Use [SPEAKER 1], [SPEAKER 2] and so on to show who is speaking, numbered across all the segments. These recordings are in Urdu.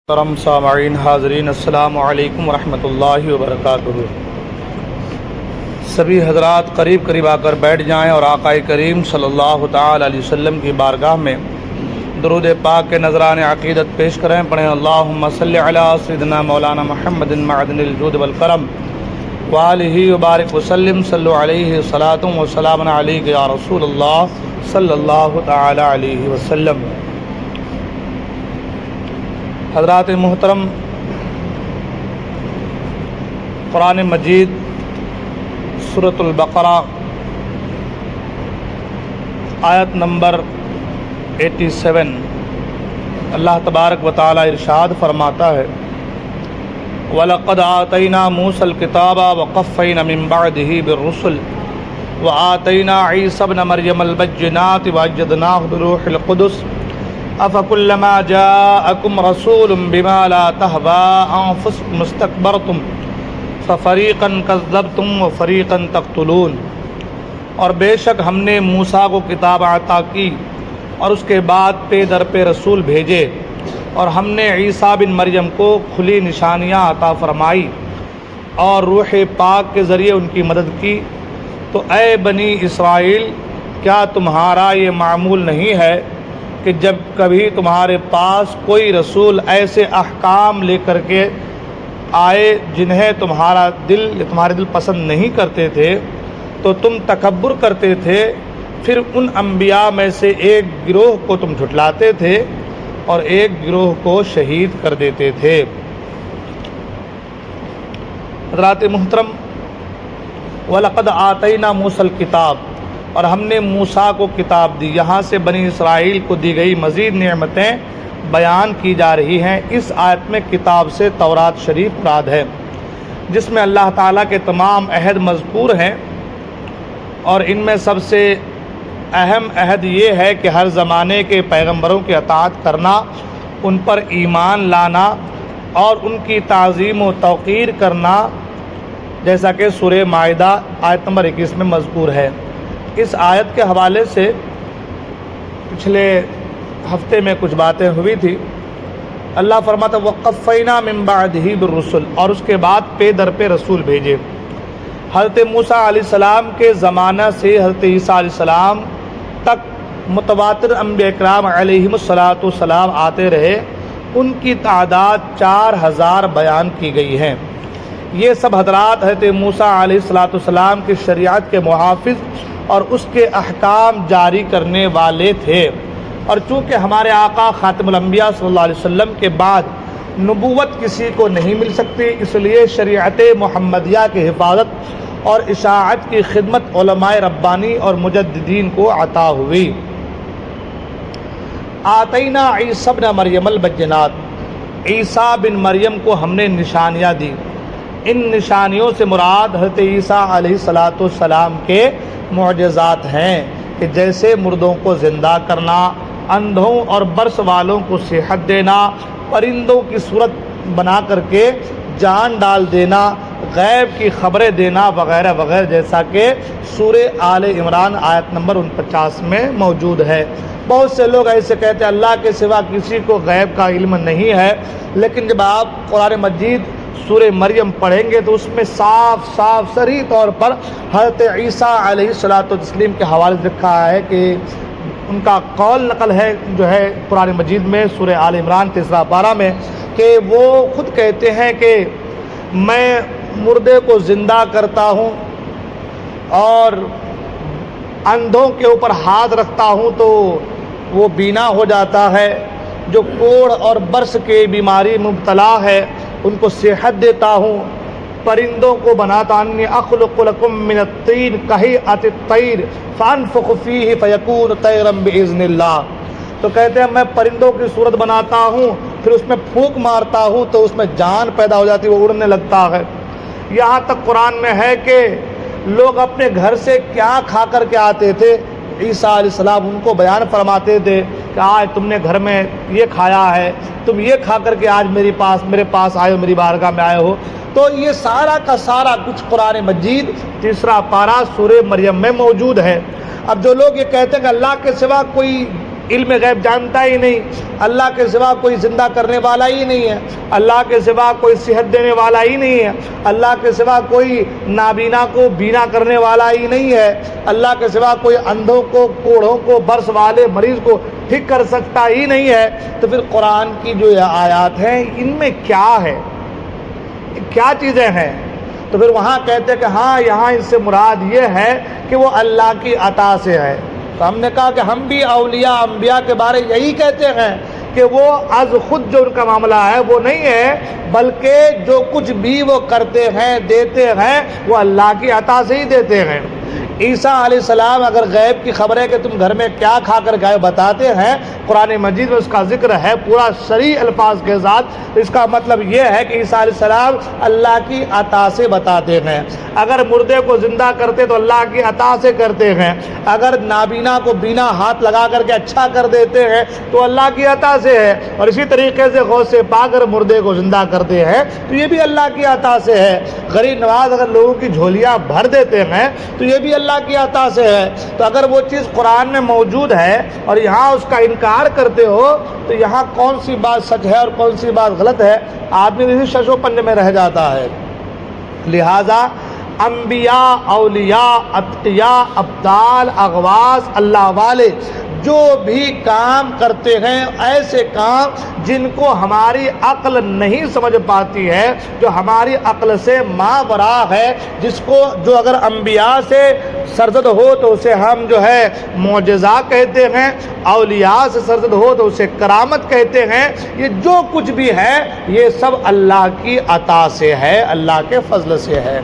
[SPEAKER 1] محترم سامعین حاضرین، السلام علیکم ورحمۃ اللہ وبرکاتہ۔ سبھی حضرات قریب قریب آ کر بیٹھ جائیں اور آقا کریم صلی اللہ تعالی علیہ وسلم کی بارگاہ میں درود پاک کے نذران عقیدت پیش کریں۔ پڑھیں اللہم صلی علی سیدنا مولانا محمد معدن الجود والکرم وآلہ وبارک وسلم، صلو علیہ صلاۃ و سلام علیک یا رسول اللہ صلی اللہ تعالی علیہ وسلم۔ حضرات محترم، قرآن مجید سورۃ البقرہ آیت نمبر 87، اللہ تبارک و تعالی ارشاد فرماتا ہے: وَلَقَدْ آتَيْنَا مُوسَى الْكِتَابَ وَقَفَّيْنَا مِن بَعْدِهِ بِالرُّسُلِ وَآتَيْنَا عِيسَى ابْنَ مَرْيَمَ الْبَيِّنَاتِ وَأَيَّدْنَاهُ بِرُوحِ الْقُدُسِ أَفَكُلَّمَا جَاءَكُمْ رَسُولٌ بِمَا لَا تَهْوَىٰ أَنفُسُكُمُ اسْتَكْبَرْتُمْ فَفَرِيقًا كَذَّبْتُمْ وَفَرِيقًا تَقْتُلُونَ۔ اور بے شک ہم نے موسیٰ کو کتاب عطا کی اور اس کے بعد پے در پہ رسول بھیجے، اور ہم نے عیسیٰ بن مریم کو کھلی نشانیاں عطا فرمائی اور روح پاک کے ذریعے ان کی مدد کی۔ تو اے بنی اسرائیل، کیا تمہارا یہ معمول نہیں ہے کہ جب کبھی تمہارے پاس کوئی رسول ایسے احکام لے کر کے آئے جنہیں تمہارے دل پسند نہیں کرتے تھے تو تم تکبر کرتے تھے، پھر ان انبیاء میں سے ایک گروہ کو تم جھٹلاتے تھے اور ایک گروہ کو شہید کر دیتے تھے۔ حضرات محترم، وَلَقَدْ آتَيْنَا مُوسَى الْكِتَابَ، اور ہم نے موسیٰ کو کتاب دی۔ یہاں سے بنی اسرائیل کو دی گئی مزید نعمتیں بیان کی جا رہی ہیں۔ اس آیت میں کتاب سے تورات شریف مراد ہے، جس میں اللہ تعالیٰ کے تمام عہد مذکور ہیں، اور ان میں سب سے اہم عہد یہ ہے کہ ہر زمانے کے پیغمبروں کی اطاعت کرنا، ان پر ایمان لانا اور ان کی تعظیم و توقیر کرنا، جیسا کہ سورہ مائدہ آیت نمبر 21 میں مذکور ہے۔ اس آیت کے حوالے سے پچھلے ہفتے میں کچھ باتیں ہوئی تھی۔ اللہ فرماتا وَقَفَّيْنَا مِن بَعْدِهِ بِالرُّسُلِ، اور اس کے بعد پے در پہ رسول بھیجے۔ حضرت موسیٰ علیہ السلام کے زمانہ سے حضرت عیسیٰ علیہ السلام تک متواتر انبیاء اکرام علیہم الصلاۃ آتے رہے۔ ان کی تعداد 4000 بیان کی گئی ہے۔ یہ سب حضرات حضرت موسیٰ علیہ السلام کی شریعت کے محافظ اور اس کے احکام جاری کرنے والے تھے، اور چونکہ ہمارے آقا خاتم الانبیاء صلی اللہ علیہ وسلم کے بعد نبوت کسی کو نہیں مل سکتی، اس لیے شریعت محمدیہ کی حفاظت اور اشاعت کی خدمت علماء ربانی اور مجددین کو عطا ہوئی۔ آتینا عیسی ابن مریم البینات، عیسیٰ بن مریم کو ہم نے نشانیاں دی۔ ان نشانیوں سے مراد حضرت عیسیٰ علیہ السلام کے معجزات ہیں کہ جیسے مردوں کو زندہ کرنا، اندھوں اور برس والوں کو صحت دینا، پرندوں کی صورت بنا کر کے جان ڈال دینا، غیب کی خبریں دینا وغیرہ وغیرہ، جیسا کہ سورہ آل عمران آیت نمبر 49 میں موجود ہے۔ بہت سے لوگ ایسے کہتے ہیں اللہ کے سوا کسی کو غیب کا علم نہیں ہے، لیکن جب آپ قرآن مجید سورہ مریم پڑھیں گے تو اس میں صاف صریح طور پر حضرت عیسیٰ علیہ السلام کے حوالے سے لکھا ہے کہ ان کا قول نقل ہے جو ہے قرآن مجید میں سورہ آل عمران 3 پارہ میں، کہ وہ خود کہتے ہیں کہ میں مردے کو زندہ کرتا ہوں اور اندھوں کے اوپر ہاتھ رکھتا ہوں تو وہ بینا ہو جاتا ہے، جو کوڑھ اور برس کی بیماری مبتلا ہے ان کو صحت دیتا ہوں، پرندوں کو بناتا انی اخلق لکم من الطین کہیئۃ الطیر فانفخ فیہ فیکون طیرا باذن اللہ۔ تو کہتے ہیں میں پرندوں کی صورت بناتا ہوں، پھر اس میں پھونک مارتا ہوں تو اس میں جان پیدا ہو جاتی ہے، وہ اڑنے لگتا ہے۔ یہاں تک قرآن میں ہے کہ لوگ اپنے گھر سے کیا کھا کر کے آتے تھے، عیسیٰ علیہ السلام ان کو بیان فرماتے تھے کہ آج تم نے گھر میں یہ کھایا ہے، تم یہ کھا کر کے آج میرے پاس آئے ہو، میری بارگاہ میں آئے ہو۔ تو یہ سارا کا سارا کچھ قرآن مجید 3 پارہ سورہ مریم میں موجود ہے۔ اب جو لوگ یہ کہتے ہیں کہ اللہ کے سوا کوئی علم غیب جانتا ہی نہیں، اللہ کے سوا کوئی زندہ کرنے والا ہی نہیں ہے، اللہ کے سوا کوئی صحت دینے والا ہی نہیں ہے، اللہ کے سوا کوئی نابینا کو بینا کرنے والا ہی نہیں ہے، اللہ کے سوا کوئی اندھوں کو، کوڑھوں کو، برس والے مریض کو ٹھیک کر سکتا ہی نہیں ہے، تو پھر قرآن کی جو یہ آیات ہیں ان میں کیا ہے، کیا چیزیں ہیں؟ تو پھر وہاں کہتے ہیں کہ ہاں یہاں اس سے مراد یہ ہے کہ وہ اللہ کی عطا سے ہے۔ تو ہم نے کہا کہ ہم بھی اولیاء انبیاء کے بارے یہی کہتے ہیں کہ وہ از خود جو ان کا معاملہ ہے وہ نہیں ہے، بلکہ جو کچھ بھی وہ کرتے ہیں، دیتے ہیں، وہ اللہ کی عطا سے ہی دیتے ہیں۔ عیسیٰ علیہ السلام اگر غیب کی خبر ہے کہ تم گھر میں کیا کھا کر گئے بتاتے ہیں، قرآن مجید میں اس کا ذکر ہے پورا صریح الفاظ کے ساتھ، اس کا مطلب یہ ہے کہ عیسیٰ علیہ السلام اللہ کی عطا سے بتاتے ہیں۔ اگر مردے کو زندہ کرتے تو اللہ کی عطا سے کرتے ہیں، اگر نابینا کو بینا ہاتھ لگا کر کے اچھا کر دیتے ہیں تو اللہ کی عطا سے ہے، اور اسی طریقے سے غوث پاک اگر مردے کو زندہ کرتے ہیں تو یہ بھی اللہ کی عطا سے ہے۔ غریب نواز اگر لوگوں کی جھولیاں بھر دیتے ہیں تو یہ بھی اللہ کی عطا سے ہے۔ تو اگر وہ چیز قرآن میں موجود ہے اور یہاں اس کا انکار کرتے ہو تو یہاں کون سی بات سچ ہے اور کون سی بات غلط ہے؟ آدمی اسی شش و پنج میں رہ جاتا ہے۔ لہذا انبیاء، اولیاء، اتقیاء، ابدال، اغواث، اللہ والے جو بھی کام کرتے ہیں، ایسے کام جن کو ہماری عقل نہیں سمجھ پاتی ہے، جو ہماری عقل سے ماوراء ہے، جس کو جو اگر انبیاء سے سرزد ہو تو اسے ہم جو ہے معجزہ کہتے ہیں، اولیاء سے سرزد ہو تو اسے کرامت کہتے ہیں، یہ جو کچھ بھی ہے یہ سب اللہ کی عطا سے ہے، اللہ کے فضل سے ہے۔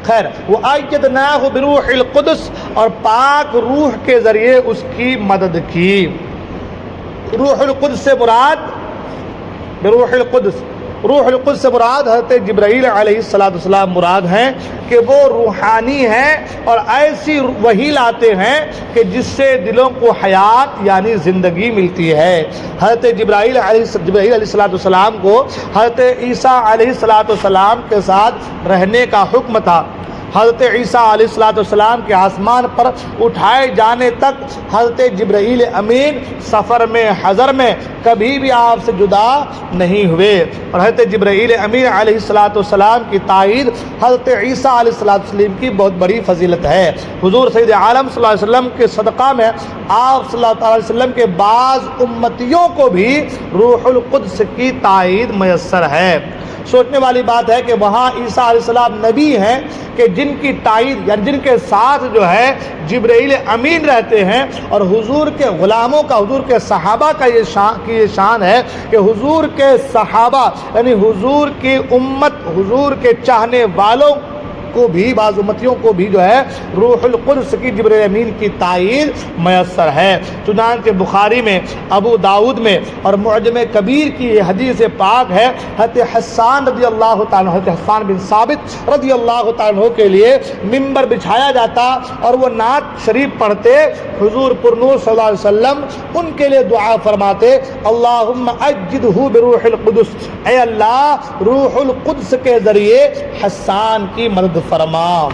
[SPEAKER 1] خیر، وہ وَأَيَّدْنَاهُ بِرُوحِ الْقُدُسِ، اور پاک روح کے ذریعے اس کی مدد کی۔ روح القدس سے مراد بروح القدس، روح القدس سے مراد حضرت جبرائیل علیہ السلام مراد ہیں کہ وہ روحانی ہیں اور ایسی وحی لاتے ہیں کہ جس سے دلوں کو حیات یعنی زندگی ملتی ہے۔ حضرت جبرائیل علیہ السلام کو حضرت عیسیٰ علیہ السلام کے ساتھ رہنے کا حکم تھا۔ حضرت عیسیٰ علیہ السلام کے آسمان پر اٹھائے جانے تک حضرت جبرائیل امین سفر میں، حضر میں کبھی بھی آپ سے جدا نہیں ہوئے، اور حضرت جبرائیل امین علیہ السلام کی تائید حضرت عیسیٰ علیہ السلام کی بہت بڑی فضیلت ہے۔ حضور سید عالم صلی اللہ علیہ وسلم کے صدقہ میں آپ صلی اللہ علیہ وسلم کے بعض امتیوں کو بھی روح القدس کی تائید میسر ہے۔ سوچنے والی بات ہے کہ وہاں عیسیٰ علیہ السلام نبی ہیں کہ جن کی تائید یعنی جن کے ساتھ جو ہے جبرائیل امین رہتے ہیں، اور حضور کے غلاموں کا، حضور کے صحابہ کا یہ شان ہے کہ حضور کے صحابہ یعنی حضور کی امت، حضور کے چاہنے والوں کو بھی، بعض امتیوں کو بھی جو ہے روح القدس کی، جبرائیل امین کی تائید میسر ہے۔ چنانچہ بخاری میں، ابو داؤد میں اور معجم کبیر کی یہ حدیث پاک ہے، حضرت حسان رضی اللہ تعالیٰ، حضرت حسان بن ثابت رضی اللہ تعالیٰ کے لیے ممبر بچھایا جاتا اور وہ نعت شریف پڑھتے، حضور پرنور صلی اللہ علیہ وسلم ان کے لیے دعا فرماتے، اللہم اجدہ بروح القدس، اے اللہ روح القدس کے ذریعے حسان کی مدد فرما،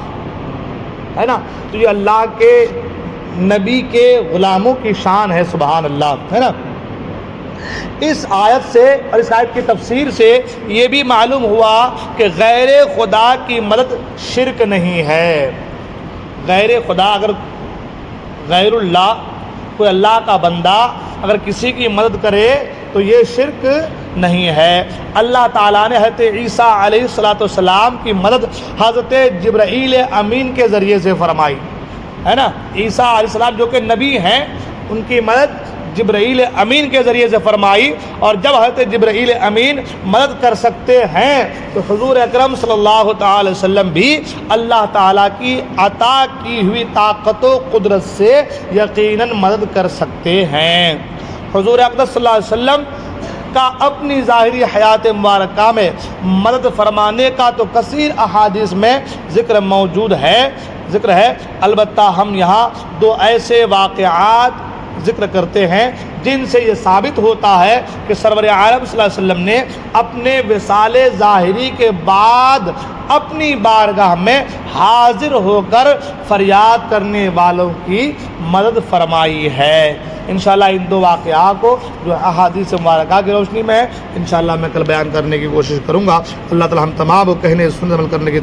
[SPEAKER 1] ہے نا۔ تو یہ اللہ کے نبی کے غلاموں کی شان ہے، سبحان اللہ، ہے نا۔ اس آیت سے اور اس آیت کی تفسیر سے یہ بھی معلوم ہوا کہ غیر خدا کی مدد شرک نہیں ہے۔ غیر خدا، اگر غیر اللہ، کوئی اللہ کا بندہ اگر کسی کی مدد کرے تو یہ شرک نہیں ہے۔ اللہ تعالیٰ نے حضرت عیسیٰ علیہ السلام کی مدد حضرت جبرائیل امین کے ذریعے سے فرمائی، ہے نا۔ عیسیٰ علیہ السلام جو کہ نبی ہیں، ان کی مدد جبرائیل امین کے ذریعے سے فرمائی، اور جب حضرت جبرائیل امین مدد کر سکتے ہیں تو حضور اکرم صلی اللہ تعالی وسلم بھی اللہ تعالیٰ کی عطا کی ہوئی طاقت و قدرت سے یقیناً مدد کر سکتے ہیں۔ حضور اقدس صلی اللہ علیہ وسلم کا اپنی ظاہری حیات مبارکہ میں مدد فرمانے کا تو کثیر احادیث میں ذکر موجود ہے، ذکر ہے، البتہ ہم یہاں دو ایسے واقعات ذکر کرتے ہیں جن سے یہ ثابت ہوتا ہے کہ سرور عالم صلی اللہ علیہ وسلم نے اپنے وصال ظاہری کے بعد اپنی بارگاہ میں حاضر ہو کر فریاد کرنے والوں کی مدد فرمائی ہے۔ انشاءاللہ ان دو واقعات کو جو احادیث مبارکہ کی روشنی میں ہے انشاءاللہ میں کل بیان کرنے کی کوشش کروں گا۔ اللہ تعالی ہم تمام کو کہنے سننے عمل کرنے کی